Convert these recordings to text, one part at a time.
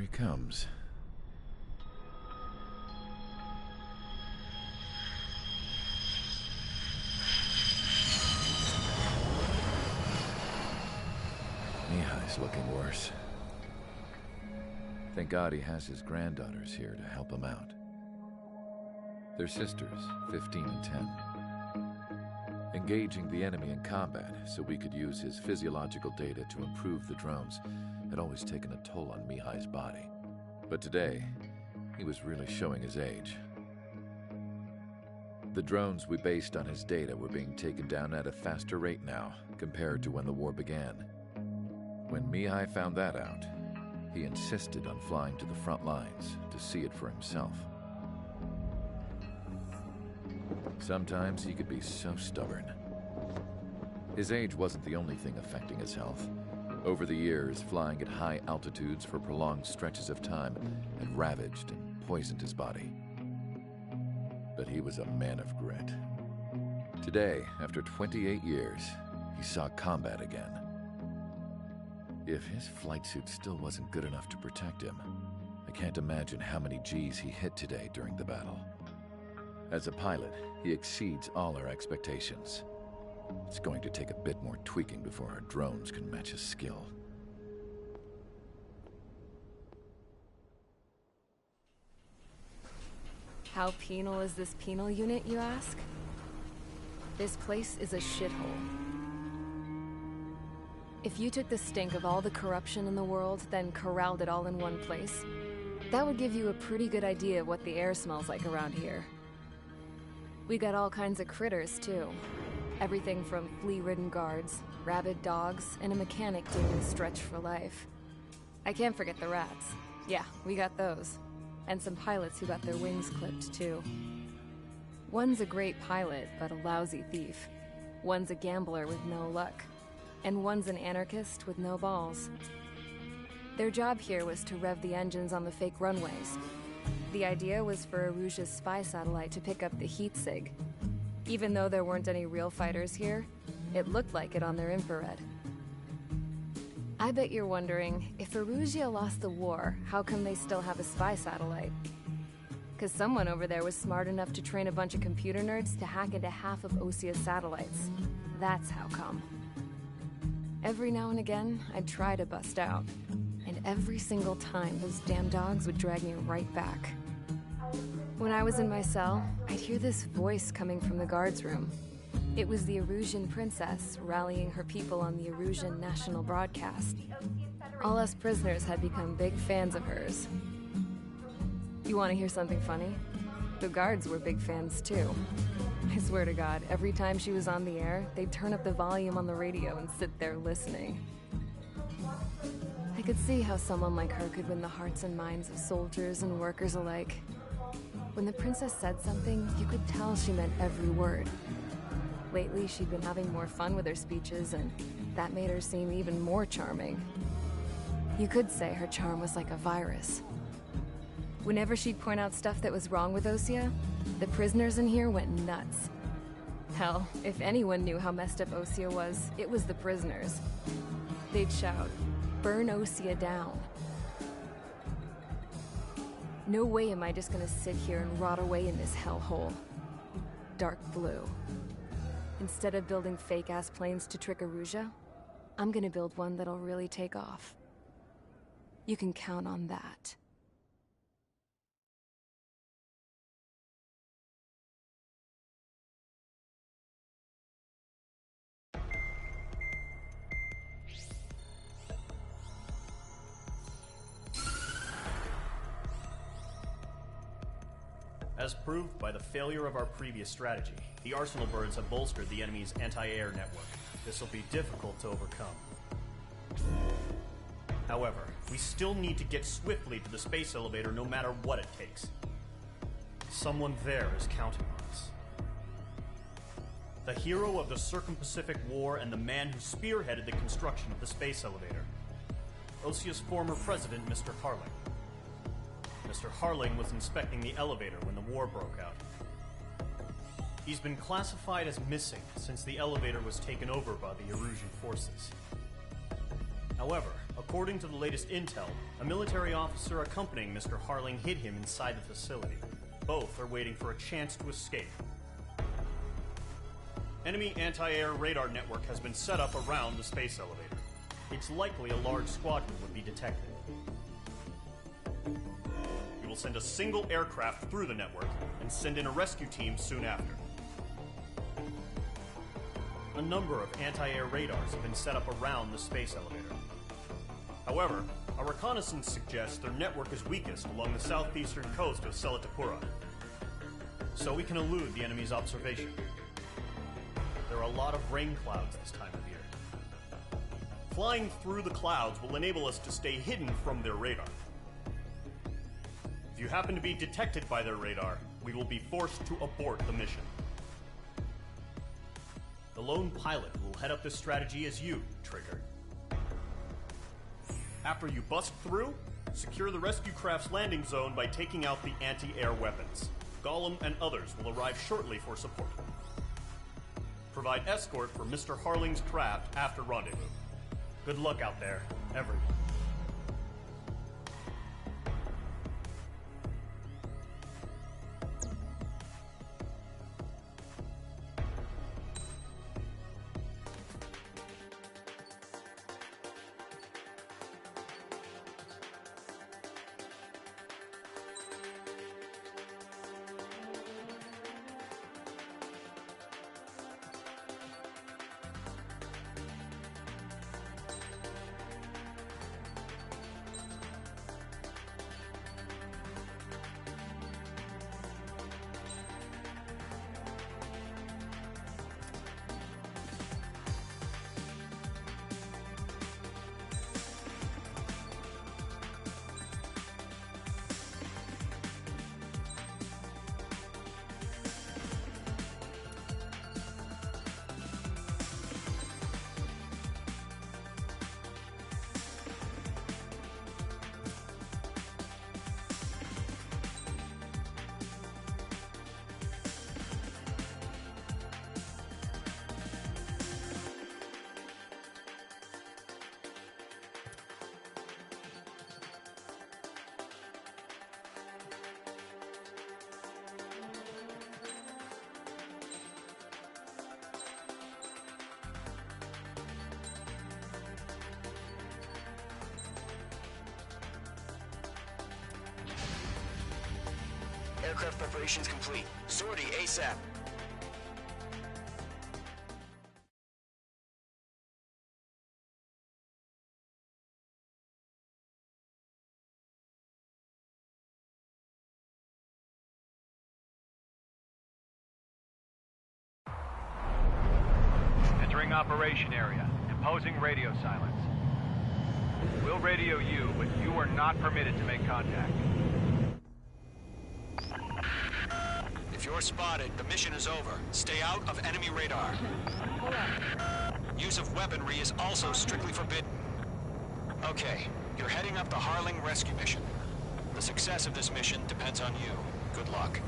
he comes. Mihai's looking worse. Thank God he has his granddaughters here to help him out. They're sisters, 15 and 10. Engaging the enemy in combat so we could use his physiological data to improve the drones had always taken a toll on Mihai's body. But today, he was really showing his age. The drones we based on his data were being taken down at a faster rate now compared to when the war began. When Mihai found that out, he insisted on flying to the front lines to see it for himself. Sometimes he could be so stubborn. His age wasn't the only thing affecting his health. Over the years, flying at high altitudes for prolonged stretches of time had ravaged and poisoned his body. But he was a man of grit. Today, after 28 years, he saw combat again. If his flight suit still wasn't good enough to protect him, I can't imagine how many G's he hit today during the battle. As a pilot, he exceeds all our expectations. It's going to take a bit more tweaking before our drones can match his skill. How penal is this penal unit, you ask? This place is a shithole. If you took the stink of all the corruption in the world, then corralled it all in one place, that would give you a pretty good idea of what the air smells like around here. We got all kinds of critters, too. Everything from flea-ridden guards, rabid dogs, and a mechanic doing a stretch for life. I can't forget the rats. Yeah, we got those. And some pilots who got their wings clipped, too. One's a great pilot, but a lousy thief. One's a gambler with no luck. And one's an anarchist with no balls. Their job here was to rev the engines on the fake runways. The idea was for Aruja's spy satellite to pick up the heat sig. Even though there weren't any real fighters here, it looked like it on their infrared. I bet you're wondering, if Aruja lost the war, how come they still have a spy satellite? Because someone over there was smart enough to train a bunch of computer nerds to hack into half of Osia's satellites. That's how come. Every now and again, I'd try to bust out. And every single time, those damn dogs would drag me right back. When I was in my cell, I'd hear this voice coming from the guards room. It was the Erusian princess rallying her people on the Erusian national broadcast. All us prisoners had become big fans of hers. You want to hear something funny? The guards were big fans too. I swear to God, every time she was on the air, they'd turn up the volume on the radio and sit there listening. I could see how someone like her could win the hearts and minds of soldiers and workers alike. When the princess said something, you could tell she meant every word. Lately, she'd been having more fun with her speeches, and that made her seem even more charming. You could say her charm was like a virus. Whenever she'd point out stuff that was wrong with Osia, the prisoners in here went nuts. Hell, if anyone knew how messed up Osia was, it was the prisoners. They'd shout, "Burn Osia down." No way am I just gonna sit here and rot away in this hellhole. Dark blue. Instead of building fake-ass planes to trick Aruja, I'm gonna build one that'll really take off. You can count on that. As proved by the failure of our previous strategy, the Arsenal birds have bolstered the enemy's anti-air network. This will be difficult to overcome. However, we still need to get swiftly to the space elevator no matter what it takes. Someone there is counting on us. The hero of the Circum-Pacific War and the man who spearheaded the construction of the space elevator. Osia's former president, Mr. Harling. Mr. Harling was inspecting the elevator when the war broke out. He's been classified as missing since the elevator was taken over by the Erusian forces. However, According to the latest intel, a military officer accompanying Mr. Harling hid him inside the facility. Both are waiting for a chance to escape. Enemy anti-air radar network has been set up around the space elevator. It's likely a large squadron would be detected. We will send a single aircraft through the network and send in a rescue team soon after. A number of anti-air radars have been set up around the space elevator. However, our reconnaissance suggests their network is weakest along the southeastern coast of Selatapura, so we can elude the enemy's observation. There are a lot of rain clouds this time of year. Flying through the clouds will enable us to stay hidden from their radar. If you happen to be detected by their radar, we will be forced to abort the mission. The lone pilot who will head up this strategy is you, Trigger. After you bust through, secure the rescue craft's landing zone by taking out the anti-air weapons. Gollum and others will arrive shortly for support. Provide escort for Mr. Harling's craft after rendezvous. Good luck out there, everyone. Aircraft preparations complete. Sortie ASAP. Entering operation area. Imposing radio silence. We'll radio you, but you are not permitted to make contact. If you're spotted, the mission is over. Stay out of enemy radar. Use of weaponry is also strictly forbidden. Okay, you're heading up the Harling rescue mission. The success of this mission depends on you. Good luck.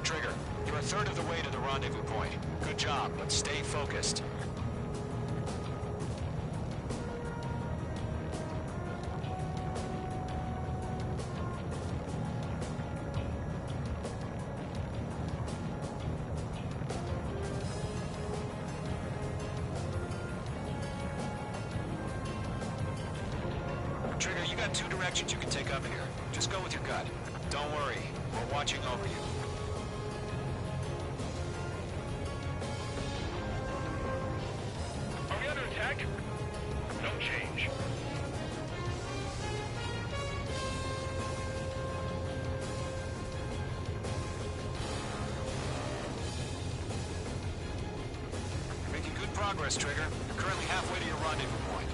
Trigger, you're a third of the way to the rendezvous point. Good job, but stay focused. Trigger, you got two directions you can take up here. Just go with your gut. Don't worry, we're watching over you. Are we under attack? No change. Making good progress, Trigger. You're currently halfway to your rendezvous point.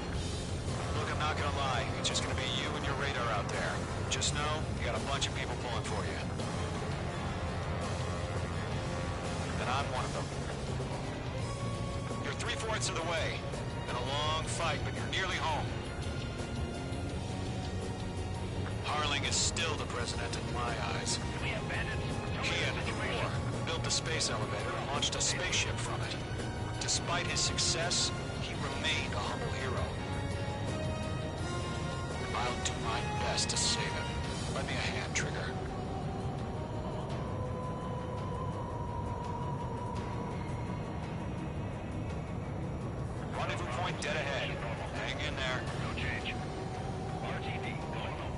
Look, I'm not gonna lie. It's just gonna be you and your radar out there. Just know, you got a bunch of people pulling for you. 2/4 of the way. Been a long fight, but you're nearly home. Harling is still the president in my eyes. He ended the war, built the space elevator, and launched a spaceship from it. Despite his success, he remained a humble hero. I'll do my best to save him. Lend me a hand, Trigger. Rendezvous point dead ahead. Hang in there. No change. RTD, going home.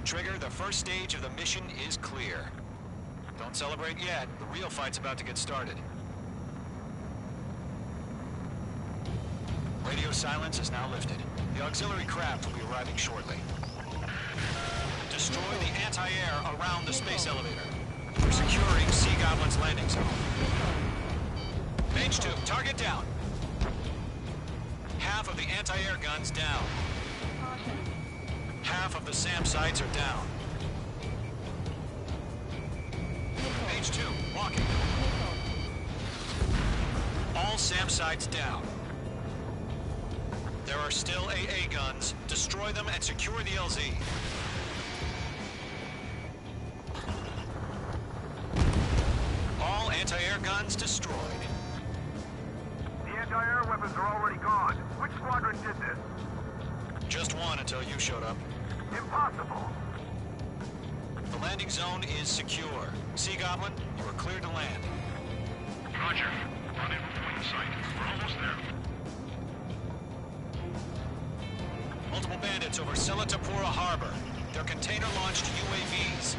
Trigger, the first stage of the mission is clear. Don't celebrate yet. The real fight's about to get started. Radio silence is now lifted. The auxiliary craft will be arriving shortly. Destroy the anti-air around the space elevator. We're securing Sea Goblin's landing zone. Mage 2, target down. Half of the anti-air guns down. Half of the SAM sites are down. Mage 2, walking. All SAM sites down. There are still AA guns. Destroy them and secure the LZ. All anti-air guns destroyed. The anti-air weapons are already gone. Which squadron did this? Just one until you showed up. Impossible! The landing zone is secure. Sea Goblin, you are cleared to land. Roger. Rendezvous point in sight. We're almost there. Multiple bandits over Selatapura Harbor. They're container-launched UAVs.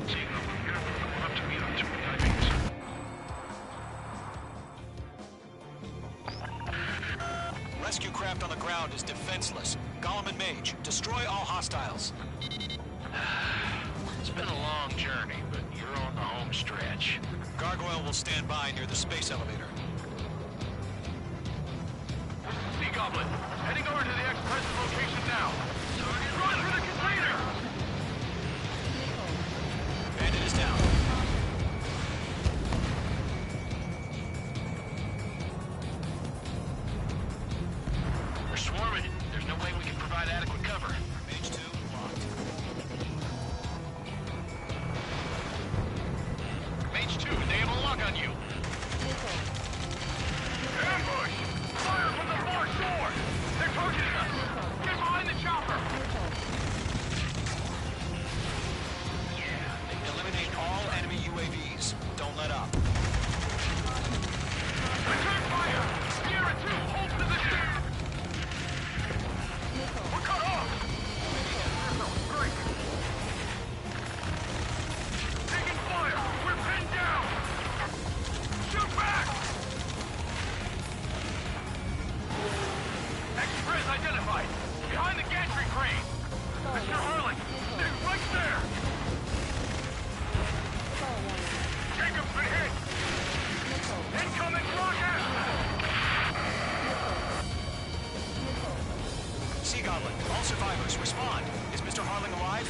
Sea Goblin here. We're up to meet on 2 divings. Rescue craft on the ground is defenseless. Gollum and Mage, destroy all hostiles. It's been a long journey, but you're on the home stretch. Gargoyle will stand by near the space elevator. Sea Goblin, heading over to the ex-present location now. Run for the container! Bandit is down. We're swarming. There's no way we can provide adequate cover. Mage 2, locked. Mage 2, they have a lock on you. Ambush! Fire from the far shore! They're targeting us! Get behind the chopper! Eliminate all enemy UAVs. Don't let up. Return fire! Sierra 2, hold position! We're cut off! Strike! Taking fire! We're pinned down! Shoot back! Express identified! Behind the gantry crane! Mr. Harling! They're right there! Jacob's been hit! Incoming rocket! Sea Goblin, all survivors, respond. Is Mr. Harling alive?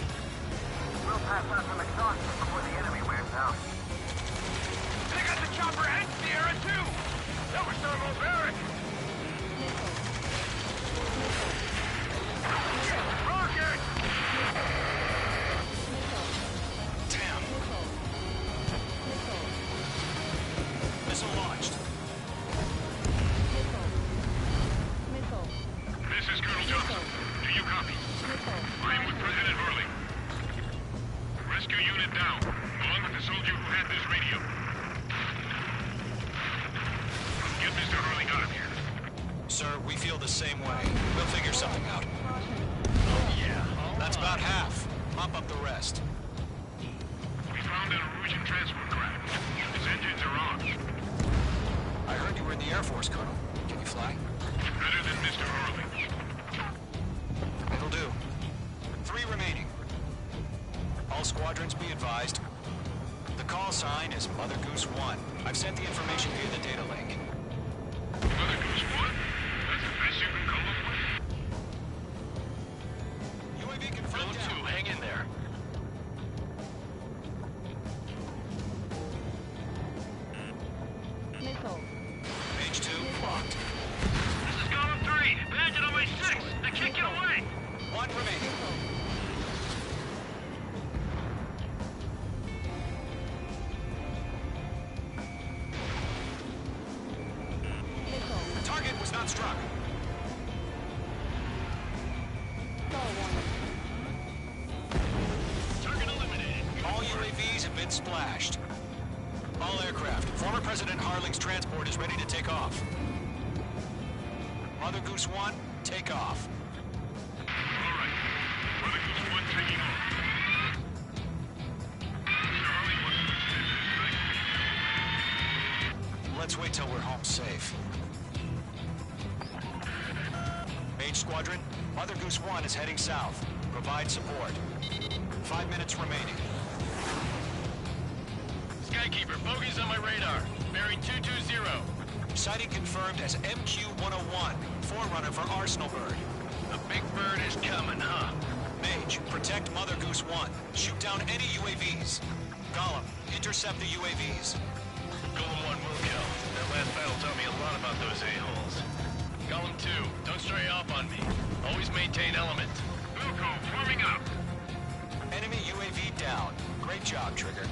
We'll pass out some exhaustion before the enemy wears out. They got the chopper and Sierra too! That was thermobaric! Rocket! Damn. Missile launched. This is Colonel Johnson. Do you copy? I'm with President Harling. Rescue unit down, along with the soldier who had this radio. Get Mr. Harling out of here. Sir, we feel the same way. We'll figure something out. Oh, yeah. That's about half. Mop up the rest. We found an Norwegian transport craft. Its engines are on. I heard you were in the Air Force, Colonel. Can you fly? Better than Mr. Harling. It'll do. advised. The call sign is Mother Goose 1. I've sent the information via the data link. Mother Goose 1? That's the best you can come up with? UAV confirmed down. 2, hang in there. Missile. Page 2, locked. This is Golem 3. Bandit on my 6. I can't get away. 1 remaining. Missile. Target was not struck. Target eliminated. All UAVs have been splashed. All aircraft. Former President Harling's transport is ready to take off. Mother Goose 1, take off. All right. Mother Goose 1 taking off. Mr. Harley wants to extend his Let's wait till we're home safe. Mage Squadron, Mother Goose 1 is heading south. Provide support. 5 minutes remaining. Skykeeper, bogey's on my radar. Bearing 220. Sighting confirmed as MQ-101, forerunner for Arsenal Bird. The big bird is coming, huh? Mage, protect Mother Goose 1. Shoot down any UAVs. Gollum, intercept the UAVs. Golem 1 will kill. That last battle taught me a lot about those a-holes. Golem 2, don't stray off on me. Always maintain element. Wilco, forming up. Enemy UAV down. Great job, Trigger.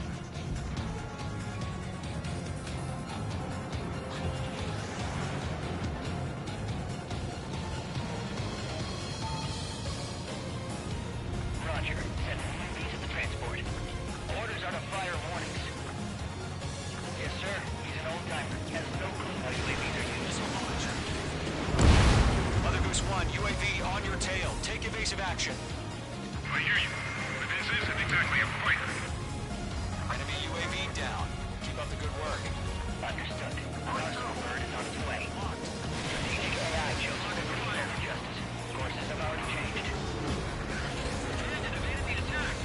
Roger. Send UAVs at the transport. Orders are to fire warnings. Yes, sir. He's an old-timer. Has no clue how UAVs are used. Mother Goose 1, UAV on your tail. Take evasive action. I hear you. But this isn't exactly a fighter. Enemy UAV down. Keep up the good work. Understood. Arsenal Bird is on its way. Strategic AI chosen to fire for justice. Courses have already changed. Bandit evaded the attack.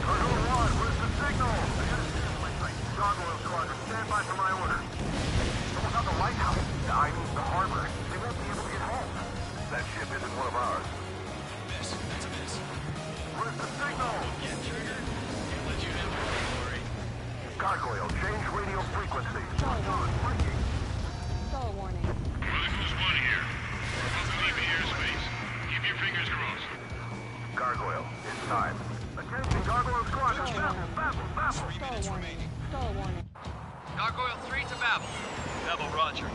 Cargo 1, where's the signal? I got a signal. Gargoyle Squadron, stand by for my order. Someone's on the lighthouse. I mean the harbor. They won't be able to get home. That ship isn't one of ours. Miss. That's a miss. Where's the signal? Yeah, Trigger. Can't let you have the glory. Gargoyle, change radio frequency. Breaking. Stall warning. Mother Goose 1 here. We're about to leave the airspace. Keep your fingers crossed. Gargoyle, it's time. Attention, Gargoyle Squadron. Babble. 3 minutes remaining. Stall warning. Gargoyle 3 to Babel. Babel, roger.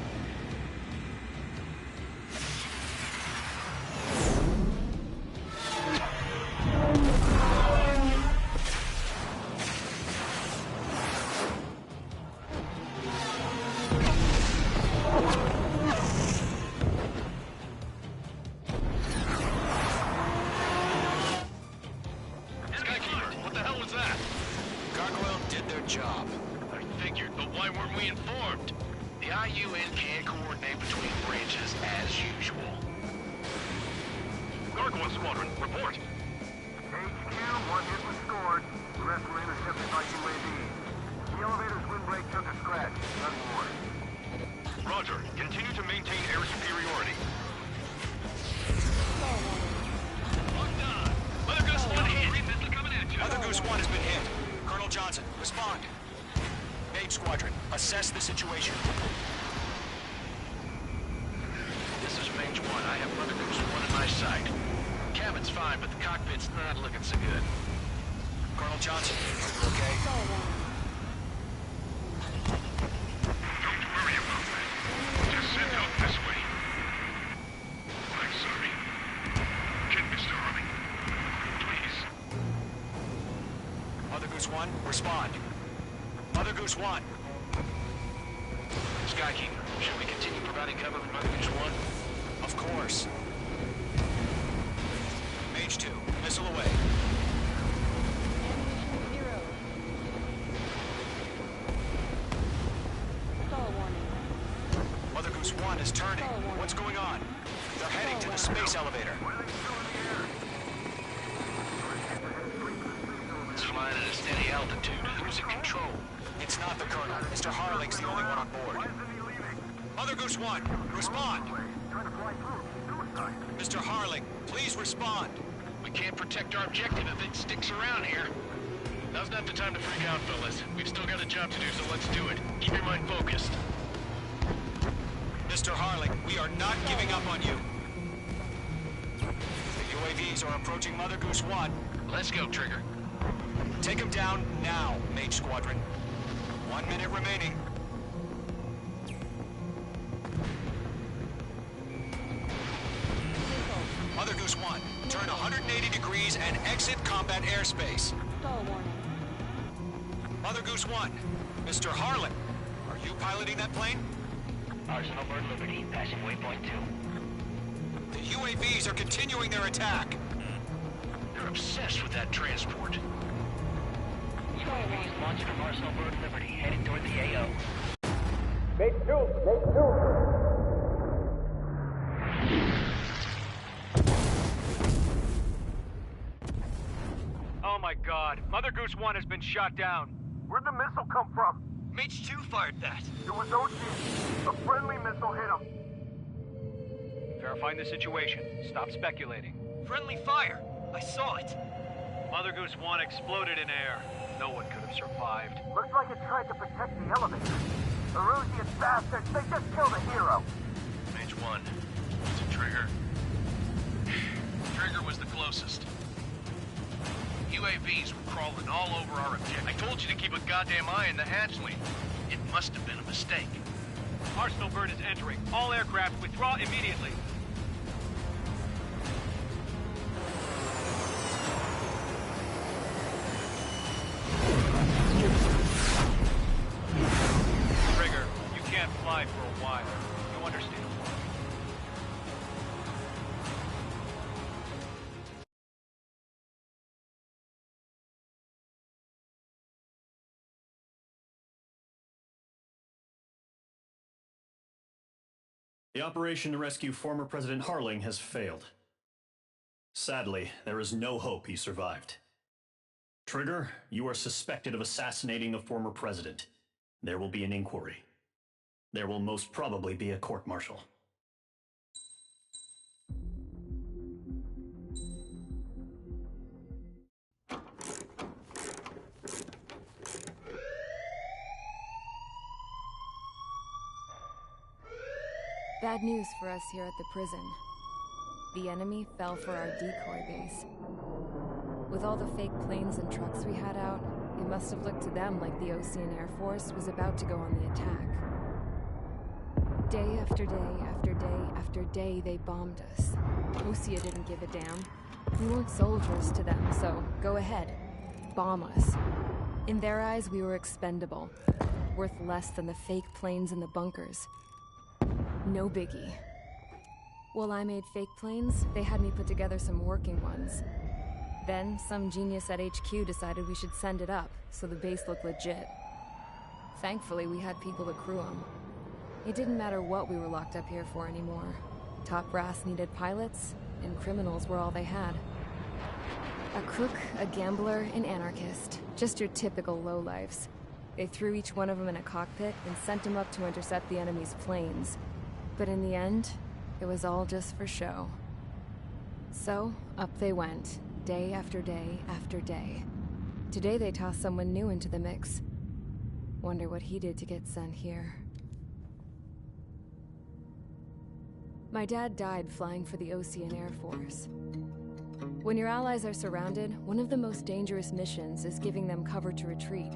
Skykeeper, what the hell was that? Gargoyle did their job. I figured, but why weren't we informed? The IUN can't coordinate between branches as usual. Gargoyle Squadron, report. HQ, one hit was scored. The rest were intercepted by UAV. The elevator's windbreak took a scratch. None more. Roger. Continue to maintain air superiority. Locked on. Mother Goose 1 hit. Missile coming at you. Mother Goose 1 has been hit. Colonel Johnson, respond. Mage Squadron, assess the situation. This is Mage 1. I have Mother Goose 1 in my sight. Cabin's fine, but the cockpit's not looking so good. Colonel Johnson, you okay? Stall warning. Don't worry about that. Just send help this way. I'm sorry. Get Mr. Harley. Please. Mother Goose 1, respond. Mother Goose 1. Skykeeper, should we continue providing cover for Mother Goose 1? Of course. Mage 2, missile away. Zero. Stall warning. Mother Goose 1 is turning. What's going on? They're heading to the space elevator. What are they doing here? altitude. Who's in control? It's not the Colonel. Mr. Harling's the only one on board. Mother Goose 1, respond! Mr. Harling, please respond. We can't protect our objective if it sticks around here. Now's not the time to freak out, fellas. We've still got a job to do, so let's do it. Keep your mind focused. Mr. Harling, we are not giving up on you. The UAVs are approaching Mother Goose 1. Let's go, Trigger. Take them down now, Mage Squadron. 1 minute remaining. Mother Goose 1, turn 180 degrees and exit combat airspace. Stall warning. Mother Goose 1, Mr. Harlan, are you piloting that plane? Arsenal Bird Liberty, passing waypoint 2. The UAVs are continuing their attack. They're obsessed with that transport. UAVs launched from Arsenal Bird Liberty, heading toward the AO. Oh my god, Mother Goose 1 has been shot down. Where'd the missile come from? Mage 2 fired that. It was OC. A friendly missile hit him. Verifying the situation. Stop speculating. Friendly fire. I saw it. Mother Goose 1 exploded in air. No one could have survived. Looks like it tried to protect the elevator. Erusian bastards, they just killed a hero. Mage 1. It's a Trigger. Trigger was the closest. UAVs were crawling all over our objective. I told you to keep a goddamn eye in the hatchling. It must have been a mistake. Arsenal Bird is entering. All aircraft withdraw immediately. Trigger, you can't fly for a while. You understand? The operation to rescue former President Harling has failed. Sadly, there is no hope he survived. Trigger, you are suspected of assassinating a former president. There will be an inquiry. There will most probably be a court-martial. Bad news for us here at the prison. The enemy fell for our decoy base. With all the fake planes and trucks we had out, it must have looked to them like the Ocean Air Force was about to go on the attack. Day after day after day after day, they bombed us. Osia didn't give a damn. We weren't soldiers to them, so go ahead. Bomb us. In their eyes, we were expendable. Worth less than the fake planes in the bunkers. No biggie. While I made fake planes, they had me put together some working ones. Then, some genius at HQ decided we should send it up, so the base looked legit. Thankfully, we had people to crew them. It didn't matter what we were locked up here for anymore. Top brass needed pilots, and criminals were all they had. A crook, a gambler, an anarchist. Just your typical lowlifes. They threw each one of them in a cockpit and sent them up to intercept the enemy's planes. But in the end, it was all just for show. So, up they went, day after day after day. Today they tossed someone new into the mix. Wonder what he did to get sent here. My dad died flying for the Ocean Air Force. When your allies are surrounded, one of the most dangerous missions is giving them cover to retreat.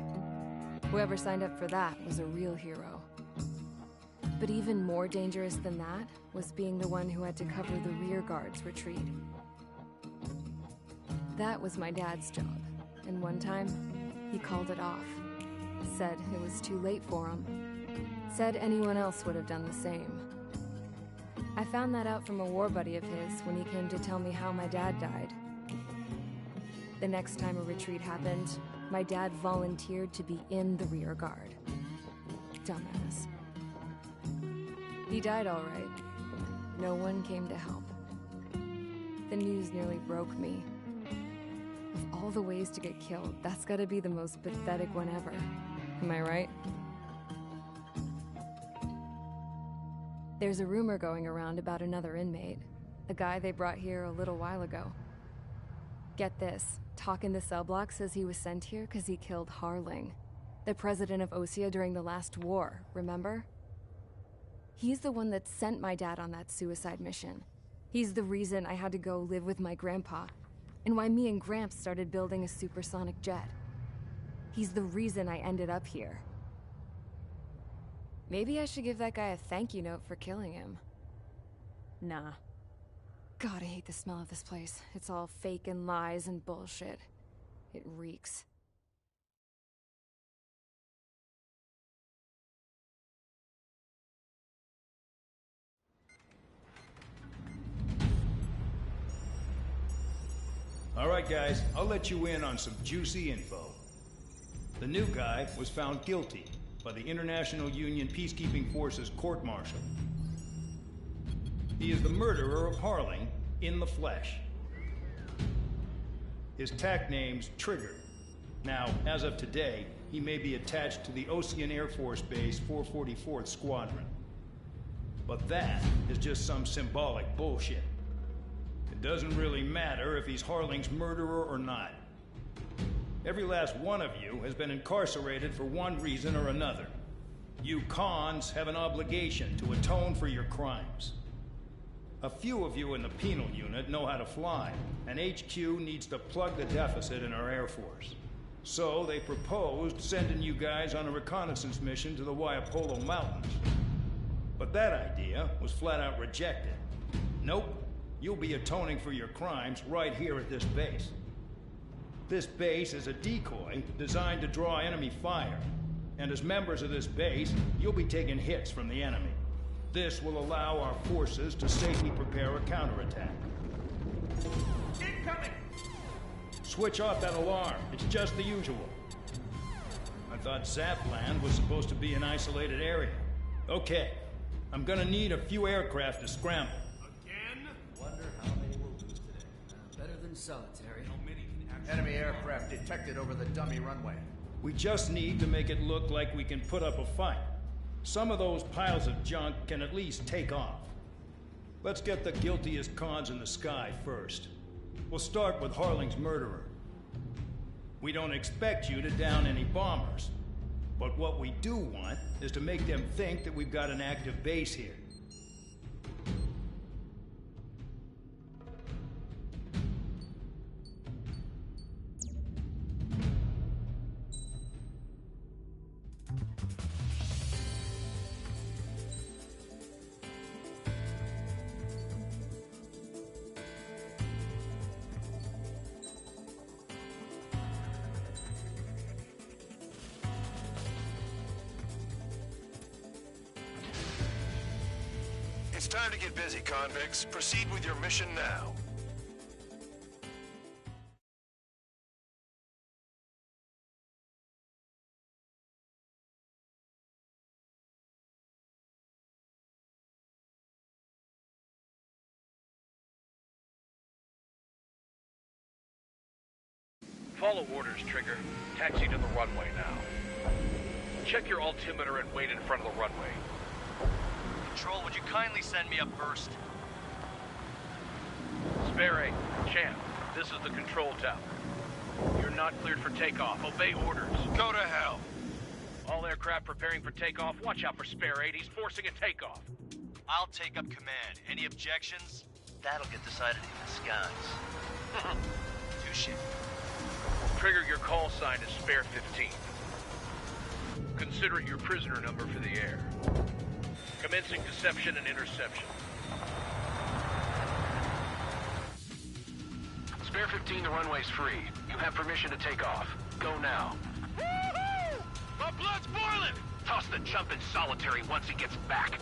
Whoever signed up for that was a real hero. But even more dangerous than that was being the one who had to cover the rear guard's retreat. That was my dad's job, and one time, he called it off. Said it was too late for him. Said anyone else would have done the same. I found that out from a war buddy of his when he came to tell me how my dad died. The next time a retreat happened, my dad volunteered to be in the rear guard. Dumbass. He died all right. No one came to help. The news nearly broke me. Of all the ways to get killed, that's gotta be the most pathetic one ever. Am I right? There's a rumor going around about another inmate. A guy they brought here a little while ago. Get this, talk in the cell block says he was sent here because he killed Harling, the president of Osea during the last war, remember? He's the one that sent my dad on that suicide mission. He's the reason I had to go live with my grandpa, and why me and Gramps started building a supersonic jet. He's the reason I ended up here. Maybe I should give that guy a thank you note for killing him. Nah. God, I hate the smell of this place. It's all fake and lies and bullshit. It reeks. All right, guys, I'll let you in on some juicy info. The new guy was found guilty by the International Union Peacekeeping Forces court-martial. He is the murderer of Harling in the flesh. His tack name's Trigger. Now, as of today, he may be attached to the Ocean Air Force Base 444th Squadron. But that is just some symbolic bullshit. It doesn't really matter if he's Harling's murderer or not. Every last one of you has been incarcerated for one reason or another. You cons have an obligation to atone for your crimes. A few of you in the penal unit know how to fly, and HQ needs to plug the deficit in our Air Force. So they proposed sending you guys on a reconnaissance mission to the Waiapolo Mountains. But that idea was flat out rejected. Nope, you'll be atoning for your crimes right here at this base. This base is a decoy designed to draw enemy fire, and as members of this base, you'll be taking hits from the enemy. This will allow our forces to safely prepare a counterattack. Incoming! Switch off that alarm. It's just the usual. I thought Zapland was supposed to be an isolated area. Okay, I'm gonna need a few aircraft to scramble. Again? Wonder how many we'll lose today. Better than solitary. How many can actually... Enemy aircraft detected over the dummy runway. We just need to make it look like we can put up a fight. Some of those piles of junk can at least take off. Let's get the guiltiest cons in the sky first. We'll start with Harling's murderer. We don't expect you to down any bombers, but what we do want is to make them think that we've got an active base here. It's time to get busy, convicts. Proceed with your mission now. Follow orders, Trigger. Taxi to the runway now. Check your altimeter and wait in front of the runway. Control, would you kindly send me up first? Spare 8, Champ, this is the control tower. You're not cleared for takeoff. Obey orders. Go to hell. All aircraft preparing for takeoff. Watch out for Spare 8. He's forcing a takeoff. I'll take up command. Any objections? That'll get decided in the skies. Touche. Trigger, your call sign is Spare 15. Consider it your prisoner number for the air. Commencing deception and interception. Spare 15, the runway's free. You have permission to take off. Go now. Woohoo! My blood's boiling! Toss the jump in solitary once he gets back.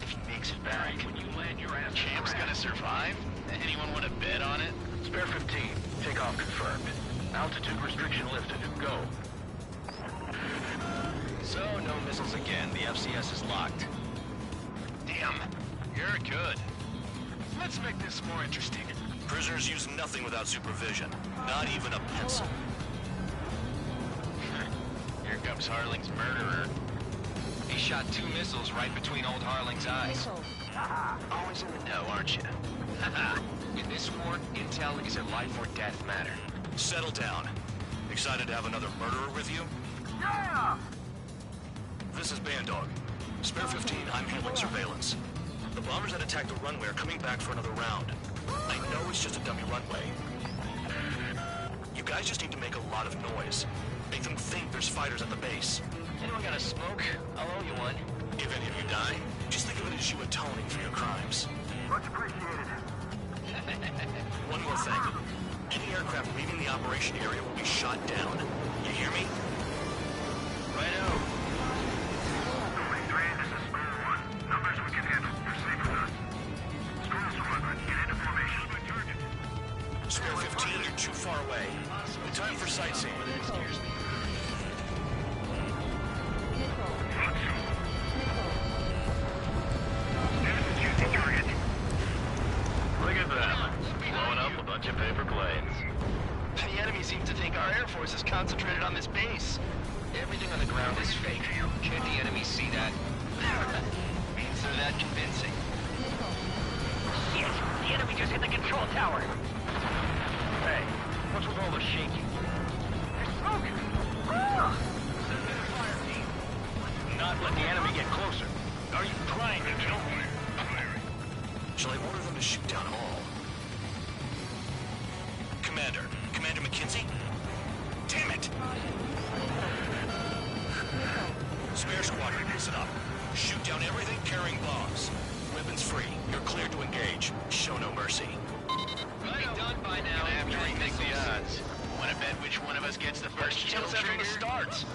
If he makes it back, When you land your ass... Champ's gonna survive? Anyone want to bet on it? Spare 15, takeoff confirmed. Altitude restriction lifted. Go. So, no missiles again. The FCS is locked. Damn, you're good. Let's make this more interesting. Prisoners use nothing without supervision. Not even a pencil. Here comes Harling's murderer. He shot 2 missiles right between old Harling's eyes. Always in the know, aren't you? In this war, intel is a life or death matter. Settle down. Excited to have another murderer with you? Yeah! This is Bandog. Spare 15, I'm handling surveillance. The bombers that attacked the runway are coming back for another round. I know it's just a dummy runway. You guys just need to make a lot of noise. Make them think there's fighters at the base. Anyone got a smoke? I'll owe you one. If any of you die, just think of it as you atoning for your crimes. Much appreciated. One more thing. Any aircraft leaving the operation area will be shot down. You hear me? Righto. Only 3, this is Spur 1. Numbers we can handle. You're safe with us. Spur Squadron, get into formation. My target. Spare 15, you're too far away. Time for sightseeing. Look at them. Blowing up a bunch of paper planes. The enemy seems to think our Air Force is concentrated on this base. Everything on the ground is fake. Can't the enemy see that? Means they're that convincing. Shit! The enemy just hit the control tower! Hey, what's with all the shaking? There's smoke! Send in a fire team. Not let the enemy get closer. Are you trying to kill me? Shall I order them to shoot down all? Commander McKenzie? Damn it! Spare squadron, listen up. Shoot down everything carrying bombs. Weapons free. You're cleared to engage. Show no mercy. Right done by now. Gonna have to rethink the odds. Wanna bet which one of us gets the first kill Kills from the trigger? start.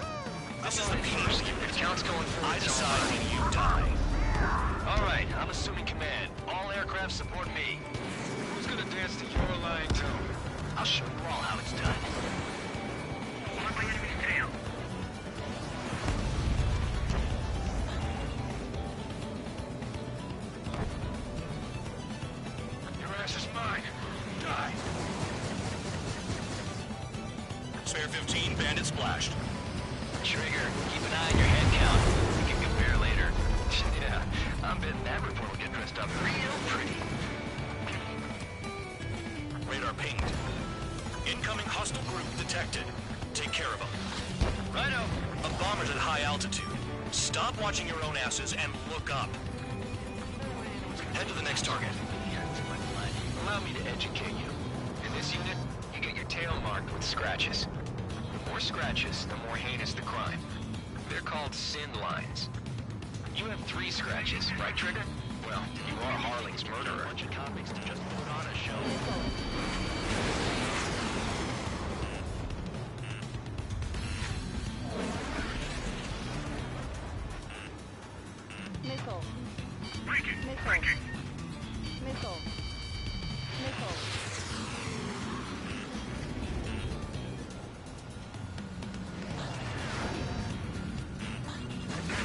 This is the peace. The count's going forward. I decide when you die. All right, I'm assuming command. All aircraft support me. Who's gonna dance to your line tune? I'll show you all how it's done. On my enemy's tail. Your ass is mine. Die. Spare 15, bandit splashed. Trigger, keep an eye on your head count. We can compare later. Yeah, I'm betting that report will get dressed up real pretty. Radar pinged. Incoming hostile group detected. Take care of them. Righto. A bomber's at high altitude. Stop watching your own asses and look up. Head to the next target. Allow me to educate you. In this unit, you get your tail marked with scratches. The more scratches, the more heinous the crime. They're called sin lines. You have 3 scratches, right, Trigger? Well, you are Harling's murderer. A bunch of topics to just put on a show. Missile. Breaking! Missile. Breaking! Missile. Missile.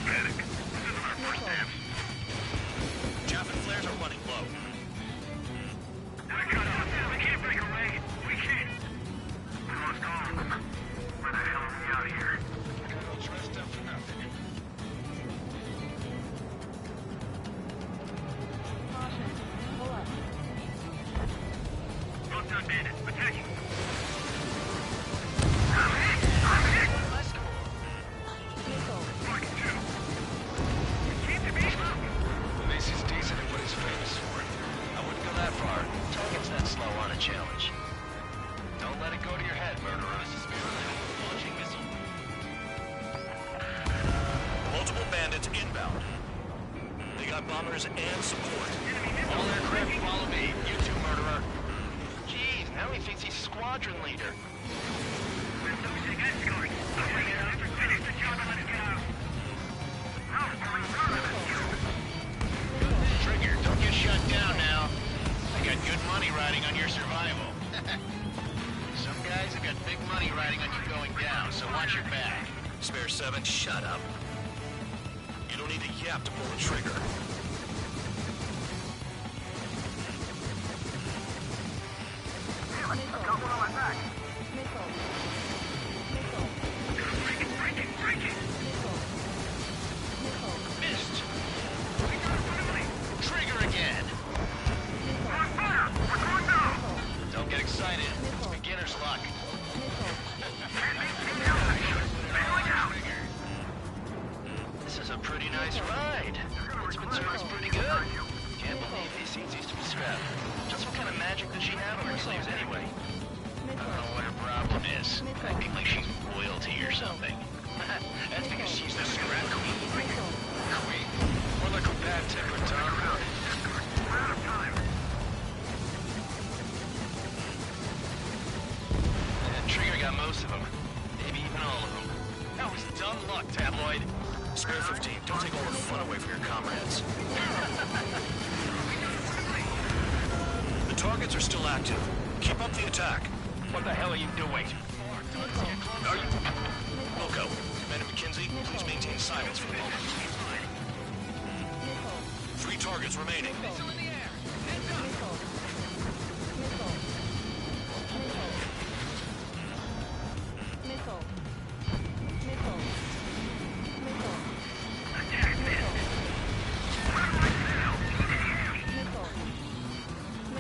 Panic. This isn't our first dance. Chaff and flares are running low. I got off. We can't break away. We can't. We lost all of them. Where the hell are we out here? Got all dressed up for nothing. Caution. Pull up. Well done, bandit. Attacking. Missile. Mark 2. Keep the beat. At least he's decent at what he's famous for. I wouldn't go that far. Target's that slow on a challenge. Don't let it go to your head, murderer. Launching missile. Multiple bandits inbound. They got bombers and support. All aircraft follow me. You too, murderer. Jeez, now he thinks he's squadron leader. We're losing escort. Finish the job and let us get out. How are we Trigger, don't get shut down now. I got good money riding on your survival. Some guys have got big money riding on you going down, so watch your back. Spare 7, shut up. You don't need a yap to pull the trigger. I've got one on my back. Breaking. Missed. Trigger again. We're on fire! We're going down! Don't get excited. It's beginner's luck. This is a pretty nice ride. It's been serviced pretty good. Can't believe these seats used to be scrapped. Just what kind of magic does she have on her sleeves anyway? I don't know what her problem is. Acting like she's royalty or something. That's because she's the scrap queen. Queen? More like a bad-tempered Tom. We're out of time. Trigger got most of them. Maybe even all of them. That was dumb luck, Tabloid. Spare 15, don't take all the fun away from your comrades. The targets are still active. Keep up the attack. What the hell are you doing? Are you... Wilco, Commander McKenzie, please maintain silence for the moment. 3 targets remaining.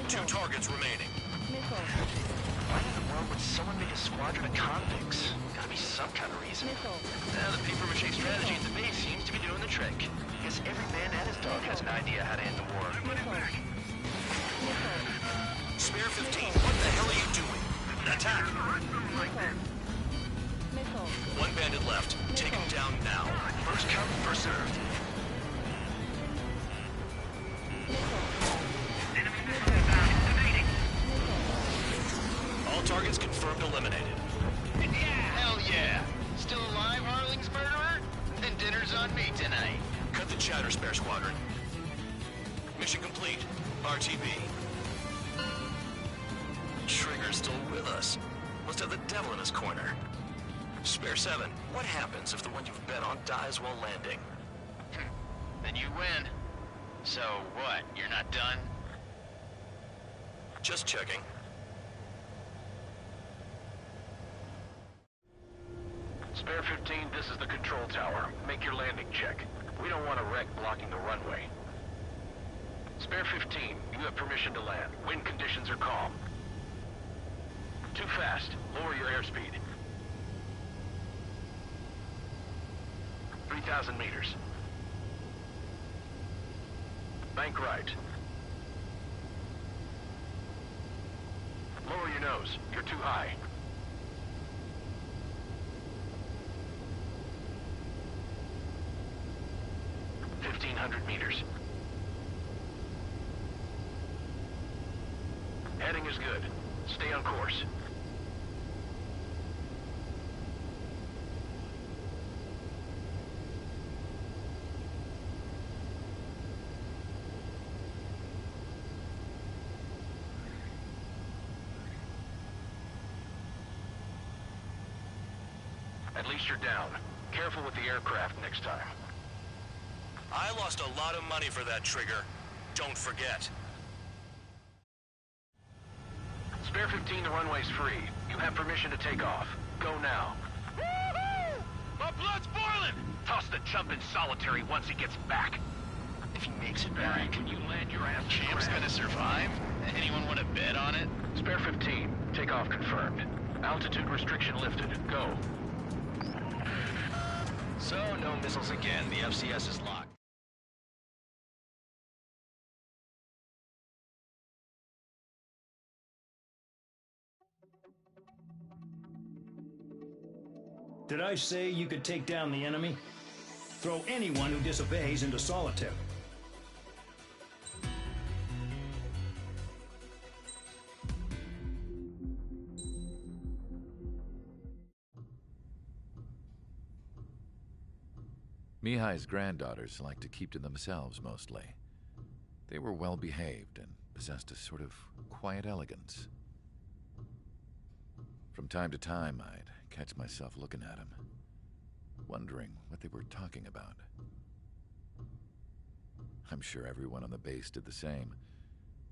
Two targets remaining. Why in the world would someone make a squadron of convicts? Gotta be some kind of reason. Now the paper-mache strategy at the base seems to be doing the trick. Guess every man and his dog has an idea how to end the war. Spare 15, what the hell are you doing? Attack! One bandit left. Take him down now. First come, first served. All targets confirmed eliminated. Hell yeah! Still alive, Harling's murderer? Then dinner's on me tonight. Cut the chatter, Spare Squadron. Mission complete. RTB. Trigger's still with us. Must have the devil in his corner. Spare 7, what happens if the one you've bet on dies while landing? Then you win. So what, you're not done? Just checking. Spare 15, this is the control tower. Make your landing check. We don't want a wreck blocking the runway. Spare 15, you have permission to land. Wind conditions are calm. Too fast. Lower your airspeed. 3,000 meters. Bank right. Lower your nose. You're too high. 1,500 meters. Heading is good. Stay on course. At least you're down. Careful with the aircraft next time. I lost a lot of money for that trigger. Don't forget. Spare 15, the runway's free. You have permission to take off. Go now. Woohoo! My blood's boiling! Toss the chump in solitary once he gets back. If he makes it back, can you land your ass? Champ's gonna survive? Anyone want to bet on it? Spare 15, takeoff confirmed. Altitude restriction lifted. Go. So, no missiles again. The FCS is locked. Did I say you could take down the enemy? Throw anyone who disobeys into solitary. Mihai's granddaughters liked to keep to themselves mostly. They were well behaved and possessed a sort of quiet elegance. From time to time, I'd catch myself looking at them, wondering what they were talking about. I'm sure everyone on the base did the same.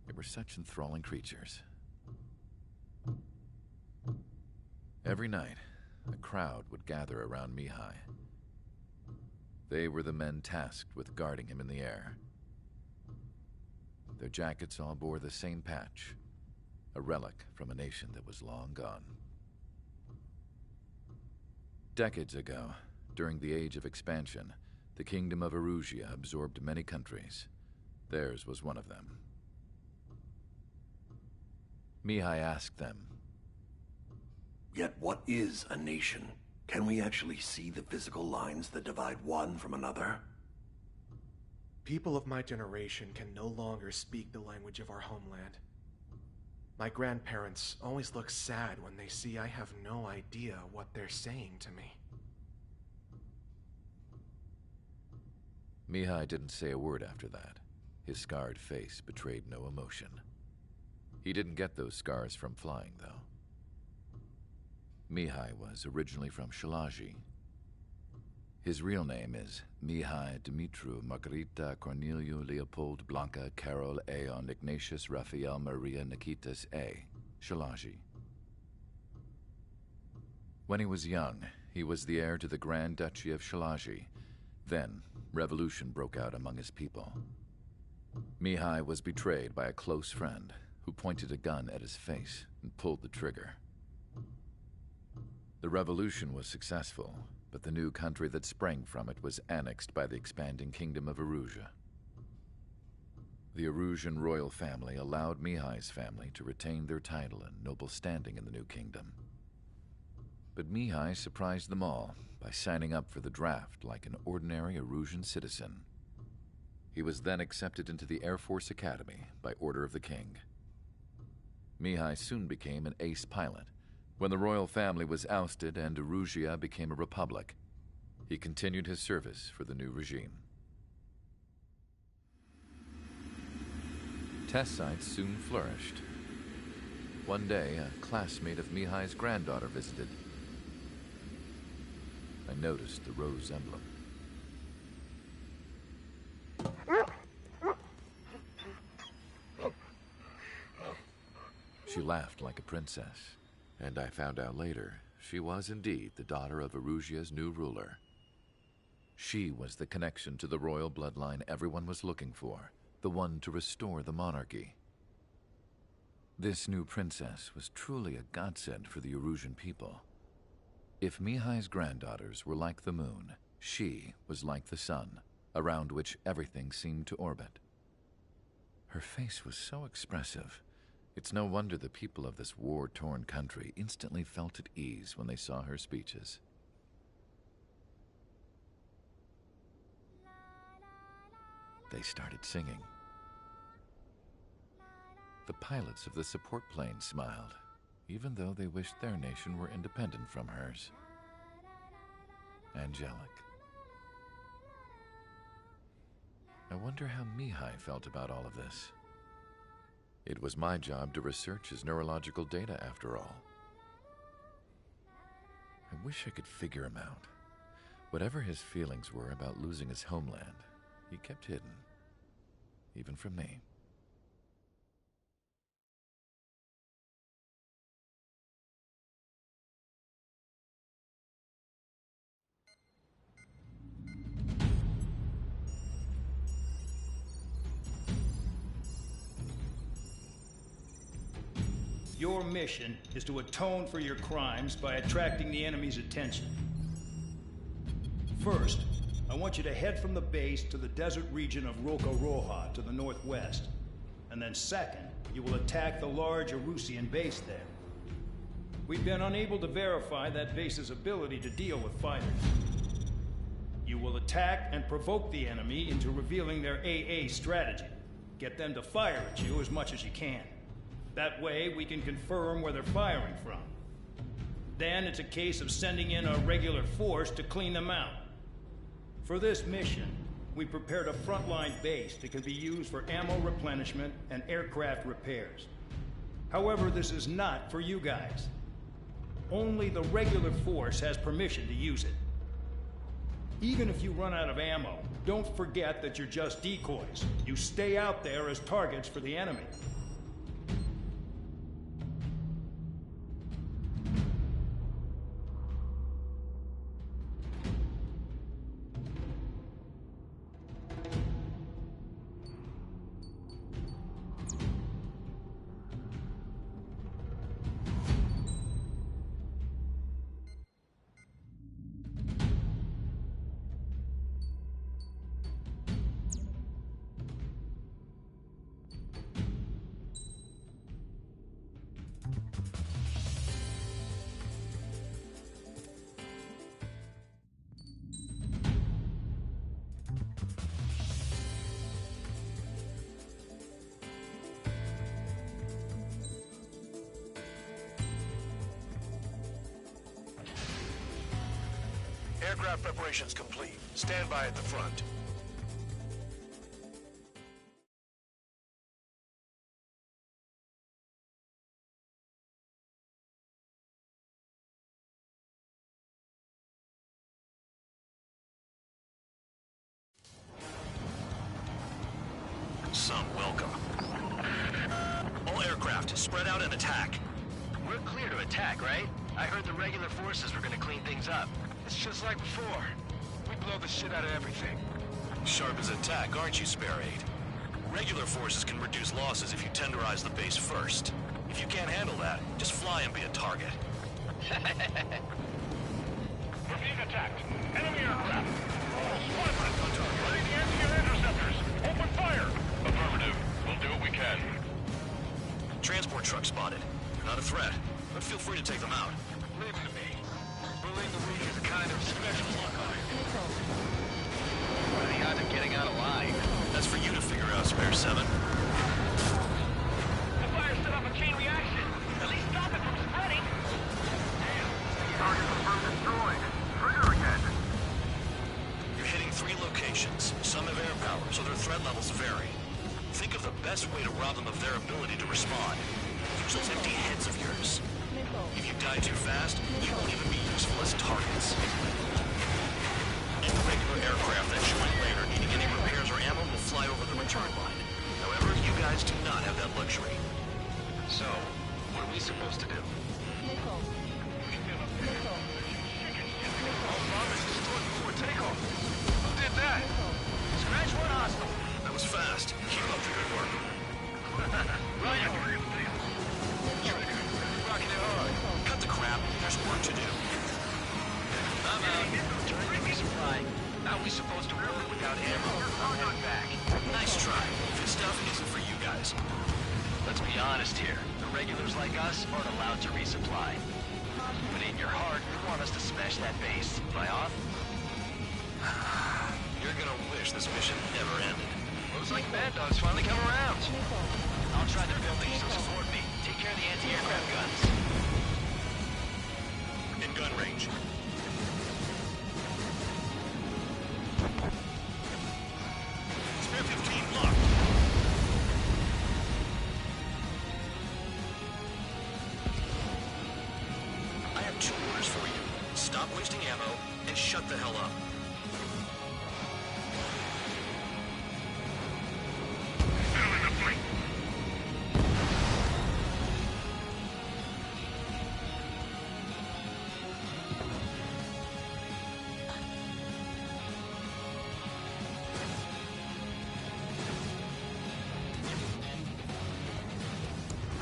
They were such enthralling creatures. Every night, a crowd would gather around Mihai. They were the men tasked with guarding him in the air. Their jackets all bore the same patch, a relic from a nation that was long gone. Decades ago, during the Age of Expansion, the Kingdom of Erusia absorbed many countries. Theirs was one of them. Mihai asked them, "Yet what is a nation? Can we actually see the physical lines that divide one from another?" People of my generation can no longer speak the language of our homeland. My grandparents always look sad when they see I have no idea what they're saying to me. Mihai didn't say a word after that. His scarred face betrayed no emotion. He didn't get those scars from flying, though. Mihai was originally from Shalaji. His real name is Mihai Dumitru Margarita Corneliu Leopold Blanca Carol Aeon Ignatius Raphael Maria Nikitas A. Shalaji. When he was young, he was the heir to the Grand Duchy of Shalaji. Then, revolution broke out among his people. Mihai was betrayed by a close friend who pointed a gun at his face and pulled the trigger. The revolution was successful, but the new country that sprang from it was annexed by the expanding Kingdom of Erusia. The Erusian royal family allowed Mihai's family to retain their title and noble standing in the new kingdom. But Mihai surprised them all by signing up for the draft like an ordinary Erusian citizen. He was then accepted into the Air Force Academy by order of the king. Mihai soon became an ace pilot. When the royal family was ousted and Erusia became a republic, he continued his service for the new regime. Test sites soon flourished. One day, a classmate of Mihai's granddaughter visited. I noticed the rose emblem. She laughed like a princess, and I found out later she was indeed the daughter of Erusia's new ruler. She was the connection to the royal bloodline everyone was looking for, the one to restore the monarchy. This new princess was truly a godsend for the Erusian people. If Mihai's granddaughters were like the moon, she was like the sun, around which everything seemed to orbit. Her face was so expressive. It's no wonder the people of this war-torn country instantly felt at ease when they saw her speeches. They started singing. The pilots of the support plane smiled, even though they wished their nation were independent from hers. Angelic. I wonder how Mihai felt about all of this. It was my job to research his neurological data, after all. I wish I could figure him out. Whatever his feelings were about losing his homeland, he kept hidden, even from me. Your mission is to atone for your crimes by attracting the enemy's attention. First, I want you to head from the base to the desert region of Roca-Roja to the northwest. And then second, you will attack the large Erusian base there. We've been unable to verify that base's ability to deal with fighters. You will attack and provoke the enemy into revealing their AA strategy. Get them to fire at you as much as you can. That way, we can confirm where they're firing from. Then it's a case of sending in a regular force to clean them out. For this mission, we prepared a frontline base that can be used for ammo replenishment and aircraft repairs. However, this is not for you guys. Only the regular force has permission to use it. Even if you run out of ammo, don't forget that you're just decoys. You stay out there as targets for the enemy. Aircraft preparations complete. Stand by at the front. Some welcome. All aircraft, spread out and attack. We're clear to attack, right? I heard the regular forces were gonna clean things up. It's just like before. We blow the shit out of everything. Sharp as a tack, aren't you, Spare 8? Regular forces can reduce losses if you tenderize the base first. If you can't handle that, just fly and be a target. We're being attacked. Enemy aircraft. Squadron on target. Ready the anti-air interceptors. Open fire. Affirmative. We'll do what we can. Transport truck spotted. They're not a threat, but feel free to take them out. Leave them to me. Bullying the weak is a kind of special luck on it. What are the odds of getting out alive? That's for you to figure out, Spare 7. The fire set off a chain reaction. At least stop it from spreading. Damn. Target confirmed destroyed. Trigger again. You're hitting 3 locations. Some have air power, so their threat levels vary. Think of the best way to rob them of their ability to respond. Use those empty heads of yours. If you die too fast, you won't even be useful as targets. Any regular aircraft that join later needing any repairs or ammo will fly over the return line. However, you guys do not have that luxury. So, what are we supposed to do? Before takeoff. Who did that? Scratch one hostile. That was fast. Keep up the good work. Ryan! Rocking it hard. Cut the crap. There's work to do. I'm out. Turn to resupply. How are we supposed to work without ammo? I'm heading back. Nice try. This stuff isn't for you guys. Let's be honest here. The regulars like us aren't allowed to resupply. But in your heart, you want us to smash that base. Am I off? You're gonna wish this mission never ended. Looks like Mad Dog's finally come around. I'll try the buildings to support me. Take care of the anti-aircraft guns. In gun range. Spare 15 locked. I have 2 orders for you. Stop wasting ammo and shut the hell up. Fill in the flank.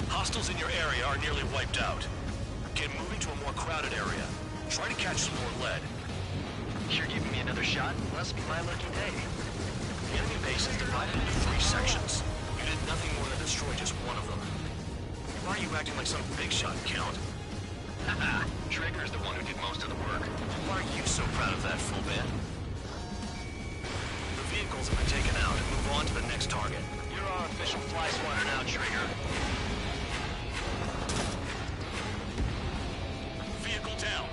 Hostiles in your area are nearly wiped out. Get moving to a more crowded area. Try to catch some more lead. You're giving me another shot? Must be my lucky day. The enemy base is divided into 3 sections. You did nothing more than destroy just one of them. Why are you acting like some big shot, Count? Haha, Trigger's the one who did most of the work. Why are you so proud of that, full man? The vehicles have been taken out and move on to the next target. You're our official fly swatter now, Trigger. Vehicle down.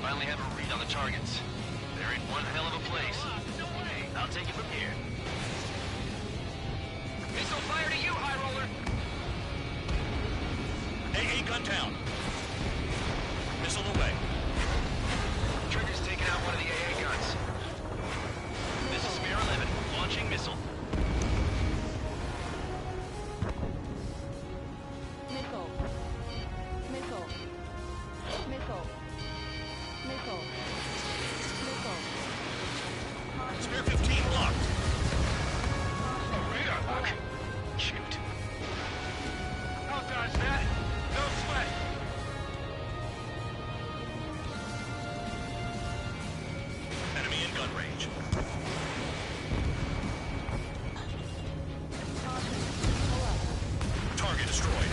Finally have a read on the targets. They're in one hell of a place. I'll take it from here. Missile fire to you, High Roller! AA gun down. Missile away. Trigger's taking out one of the AA guns. This is Spare 11, launching missile. Missile. Missile. Missile. Missile. Missile. Spare 15 locked. Radar lock. Shoot. I'll dodge that. No sweat. Enemy in gun range. Target destroyed.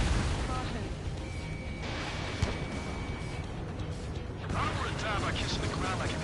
I'm gonna die by kissing the ground like an idiot.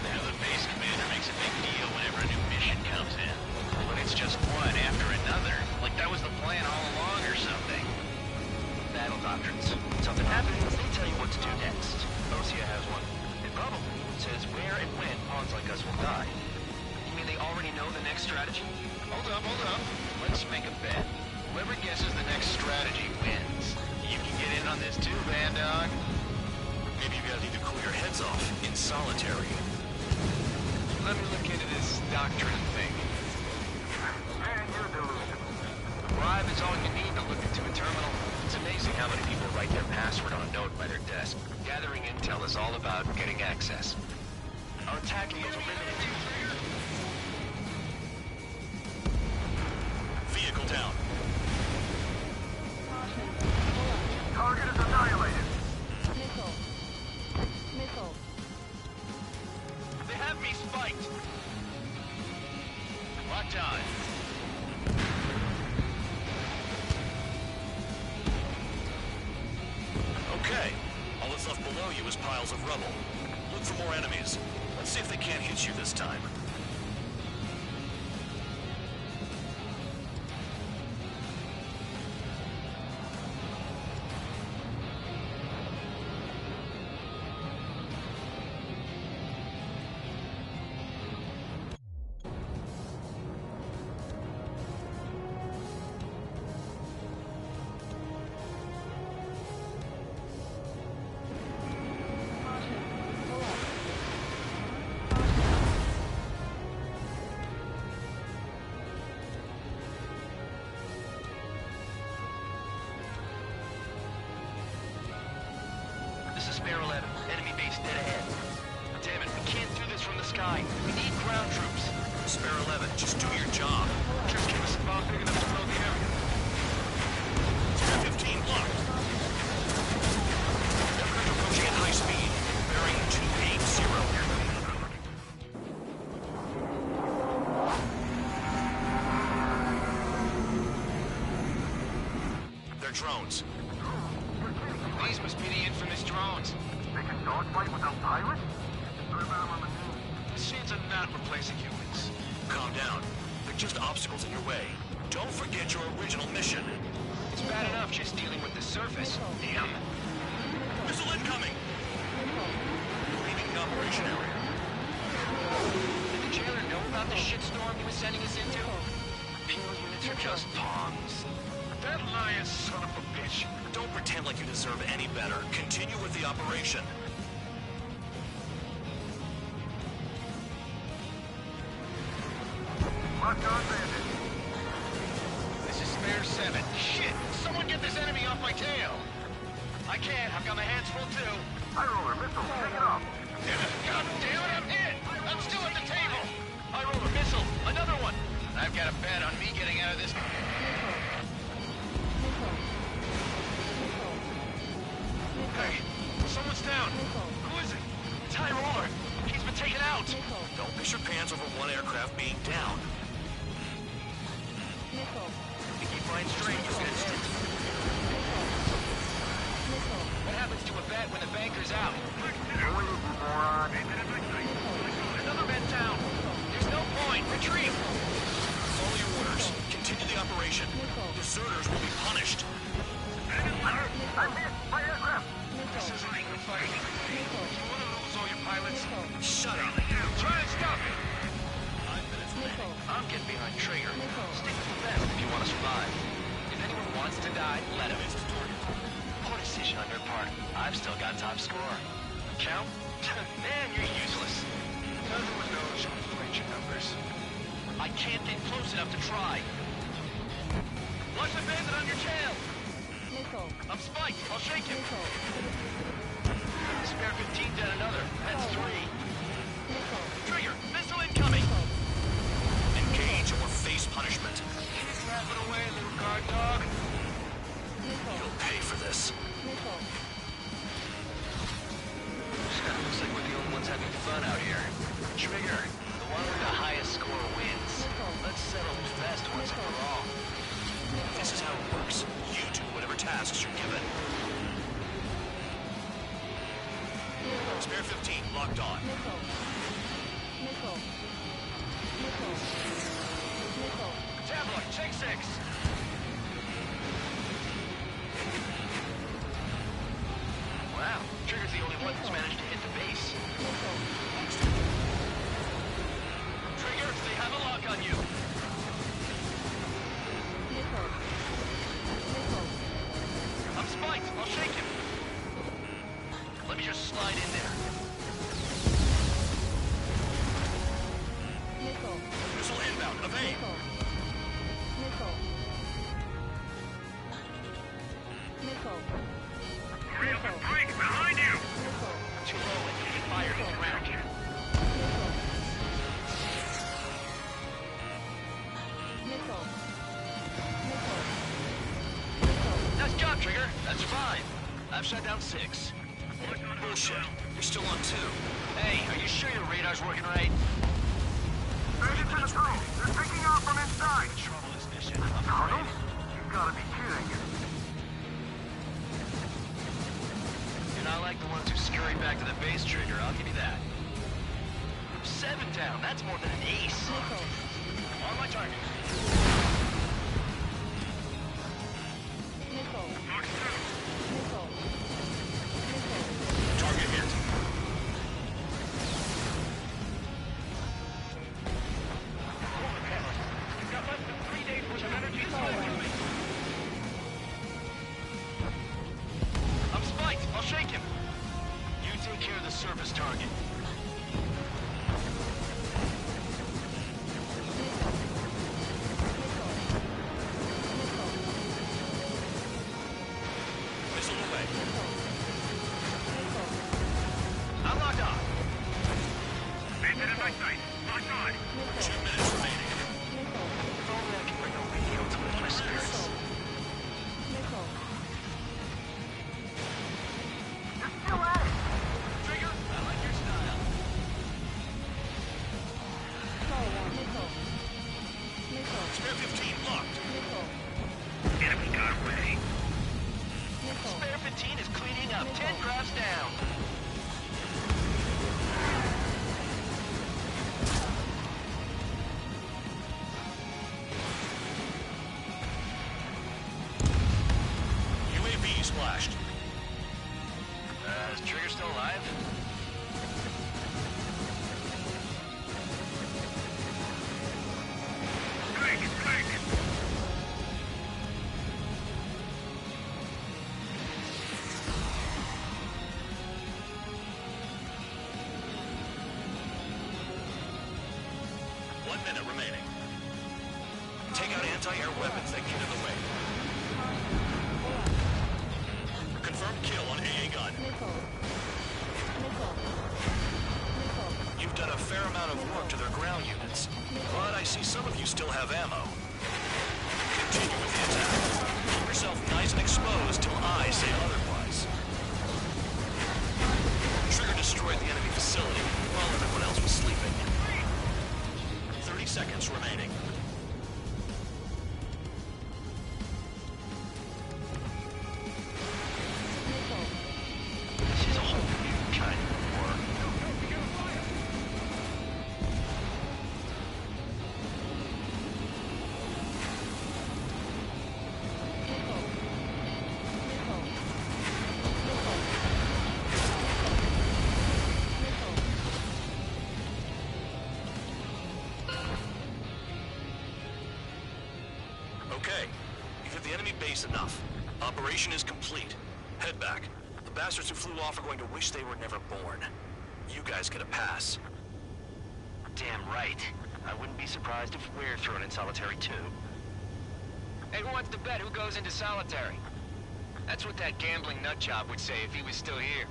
Now the base commander makes a big deal whenever a new mission comes in. But it's just one after another. Like that was the plan all along or something. Battle doctrines. Something happens, they tell you what to do next. Osea has one. It probably says where and when pawns like us will die. You mean they already know the next strategy? Hold up. Let's make a bet. Whoever guesses the next strategy wins. You can get in on this too, Bandog. Maybe you guys need to cool your heads off in solitary. Let me look into this doctrine thing. Man, you're delusional. The bribe is all you need to look into a terminal. It's amazing how many people write their password on a note by their desk. Gathering intel is all about getting access. Our attacking is limited. Vehicle down. Target is annihilated. Missile. They have me spiked. Locked on. Okay. All that's left below you is piles of rubble. Look for more enemies. Let's see if they can't hit you this time. This is Spare 11. Enemy base dead ahead. Damn it, we can't do this from the sky. We need ground troops. Spare 11, just do your job. Just give us a bomb big enough to blow the area. Spare 15 blocked. Aircraft approaching at high speed. Bearing 280. They're drones. These must be the infamous drones. They can dogfight without pilots? What about them on the news? Machines are not replacing humans. Calm down. They're just obstacles in your way. Don't forget your original mission. It's bad enough just dealing with the surface. Damn. Missile incoming! Leaving the operation area. Did the jailer know about the shitstorm he was sending us into? Penal units are just pawns. That lion son of a bitch. Don't pretend like you deserve any better. Continue with the operation. Lock on bandit. This is Spare 7. Shit! Someone get this enemy off my tail! I can't. I've got my hands full too. High roller missile. Take it off. God damn it, I'm hit! I'm still at the table! High roller missile. Another one. I've got a bet on me getting out of this. Hey, someone's down. Who is it? It's High Roller. He's been taken out. Don't piss your pants over one aircraft being down. If you find straight, you'll get hit. What happens to a bet when the banker's out? Another bet down. There's no point. Retreat. Follow your orders. Continue the operation. Deserters will be punished. I'm hit. My aircraft. This isn't even fighting. You want to lose all your pilots? Shut up. Try and stop it. 5 minutes remaining. I'm getting behind Trigger. Stick with them if you want to survive. If anyone wants to die, let him. Poor decision on your part. I've still got top score. Count? Man, you're useless. Everyone knows you inflate your numbers. I can't get close enough to try. Watch the bandit on your tail. I'm spiked. I'll shake him. Spare 15 dead another. That's 3. Trigger, missile incoming. Engage or face punishment. Wrap it away, little guard dog. You'll pay for this. Looks like we're the only ones having fun out here. Trigger, the one with the highest score wins. Let's settle who's best once and for all. This is how it works. You do whatever tasks you're given. Spare 15, locked on. Nickel. Nickel. Nickel. Nickel. Tabloid, check 6. Wow, Trigger's the only one who's managed to hit the base. Trigger, they have a lock on you. I'm spiked. I'll shake him. Let me just slide in there. Nickel. Missile inbound. Evade. Nickel. Nickel. Hurry up and break! Behind you! Too low and getting fired into ground here. Nickel. Nice job, Trigger. That's 5. I've shut down 6. Bullshit. You're still on 2. Hey, are you sure your radar's working right? Agents in the tunnel. They're picking off from inside. Trouble this mission. I'm Tunnel? afraid. You've got to be kidding. You're not like the ones who scurry back to the base, Trigger. I'll give you that. 7 down. That's more than an ace. On my target. Target hit. You've got less than 3 days worth of energy left. I'm spiked. I'll shake him. You take care of the surface target. Missile away. I'm locked on. Maintain in my sight. Locked on. 2 minutes remaining. If only I can bring a radio to lift my spirits. You're still at it. Trigger, I like your style. Spare 15 locked. Enemy got away. Spare 15 is cleaning up. 10 crafts down. UAV splashed. Is Trigger still alive? Break! Break! One minute remaining. Take out anti-air weapons that get in the way. Confirmed kill on AA gun. You've done a fair amount of work to their ground units, but I see some of you still have ammo. Continue with the attack. Keep yourself nice and exposed till I say otherwise. Trigger destroyed the enemy facility while everyone else was sleeping. 30 seconds remaining. This is a whole new kind of war. Okay, you've hit the enemy base enough. Operation is complete. Head back. The bastards who flew off are going to wish they were never born. You guys get a pass. Damn right. I wouldn't be surprised if we're thrown in solitary too. Hey, who wants to bet who goes into solitary? That's what that gambling nutjob would say if he was still here.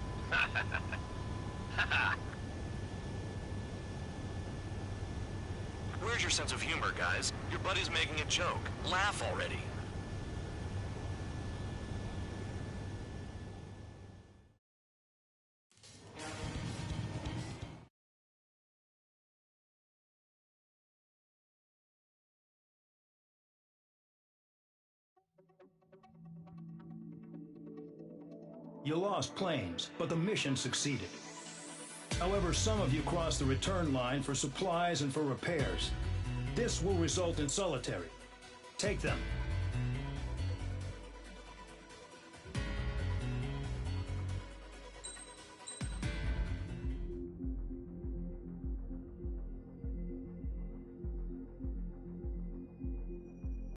Where's your sense of humor, guys? Your buddy's making a joke. Laugh already. You lost planes, but the mission succeeded. However, some of you cross the return line for supplies and for repairs. This will result in solitary. Take them.